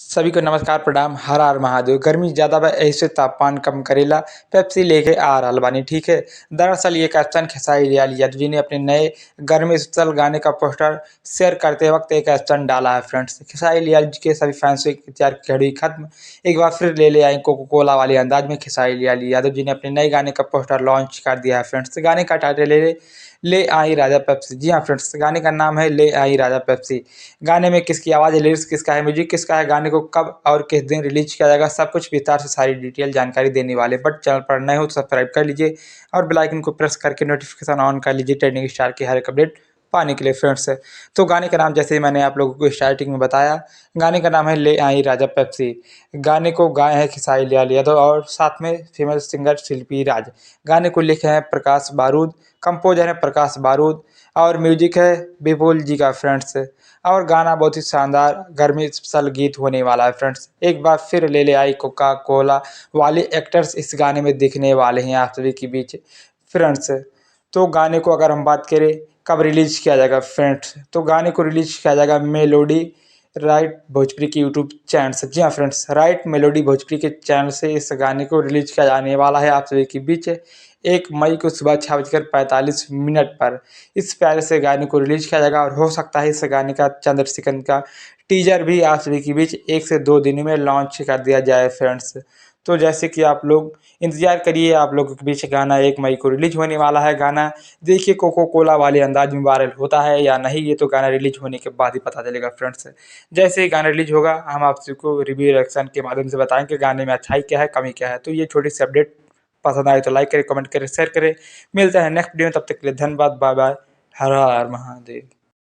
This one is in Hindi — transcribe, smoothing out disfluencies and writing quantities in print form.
सभी को नमस्कार प्रणाम। हर हर महादेव। गर्मी ज़्यादा बा ऐसे तापमान कम करेला पेप्सी लेके आ रहल बानी। ठीक है, दरअसल ये कैप्शन खेसारी लाल यादव ने अपने नए गर्मी स्पेशल गाने का पोस्टर शेयर करते वक्त एक कैप्शन डाला है। फ्रेंड्स, खेसारी लाल जी के सभी फैंस की इंतजार की घड़ी खत्म, एक बार फिर ले आए कोको कोला वाले अंदाज में खेसारी लाल यादव जी ने अपने नए गाने का पोस्टर लॉन्च कर दिया है। फ्रेंड्स, गाने का टाइटल ले आई राजा पेप्सी। जी हाँ फ्रेंड्स, गाने का नाम है ले आई राजा पेप्सी। गाने में किसकी आवाज़ है, लिरिक्स किसका है, म्यूजिक किसका है, गाने को कब और किस दिन रिलीज किया जाएगा, सब कुछ विस्तार से सारी डिटेल जानकारी देने वाले। बट चैनल पर नए हो तो सब्सक्राइब कर लीजिए और बेल आइकन को प्रेस करके नोटिफिकेशन ऑन कर लीजिए ट्रेंडिंग स्टार की हर एक अपडेट पाने के लिए। फ्रेंड्स, तो गाने का नाम जैसे मैंने आप लोगों को स्टार्टिंग में बताया, गाने का नाम है ले आई राजा पेप्सी। गाने को गाए हैं खेसारी लाल यादव और साथ में फीमेल सिंगर शिल्पी राज। गाने को लिखे हैं प्रकाश बारूद, कंपोजर है प्रकाश बारूद और म्यूजिक है विपुल जी का। फ्रेंड्स, और गाना बहुत ही शानदार गर्मी स्पेशल गीत होने वाला है। फ्रेंड्स, एक बार फिर ले आई कोका कोला वाले एक्टर्स इस गाने में दिखने वाले हैं आप सभी के बीच। फ्रेंड्स, तो गाने को अगर हम बात करें कब रिलीज किया जाएगा। फ्रेंड्स, तो गाने को रिलीज किया जाएगा मेलोडी राइट भोजपुरी की यूट्यूब चैनल से। जी हाँ फ्रेंड्स, राइट मेलोडी भोजपुरी के चैनल से इस गाने को रिलीज किया जाने वाला है आप सभी के बीच 1 मई को सुबह 6:45 पर इस प्यारे से गाने को रिलीज किया जाएगा। और हो सकता है इस गाने का चंद्र सेकंड का टीजर भी आप सभी के बीच 1 से 2 दिन में लॉन्च कर दिया जाए। फ्रेंड्स, तो जैसे कि आप लोग इंतजार करिए, आप लोगों के बीच गाना 1 मई को रिलीज होने वाला है। गाना देखिए कोको कोला वाले अंदाज में वायरल होता है या नहीं, ये तो गाना रिलीज होने के बाद ही पता चलेगा। फ्रेंड्स, जैसे ही गाना रिलीज होगा हम आप सबको रिव्यू रिएक्शन के माध्यम से बताएंगे गाने में अच्छाई क्या है, कमी क्या है। तो ये छोटी सी अपडेट पसंद आए तो लाइक करें, कमेंट करें, शेयर करें। मिलते हैं नेक्स्ट वीडियो में, तब तक के लिए धन्यवाद, बाय बाय। हर हर महादेव।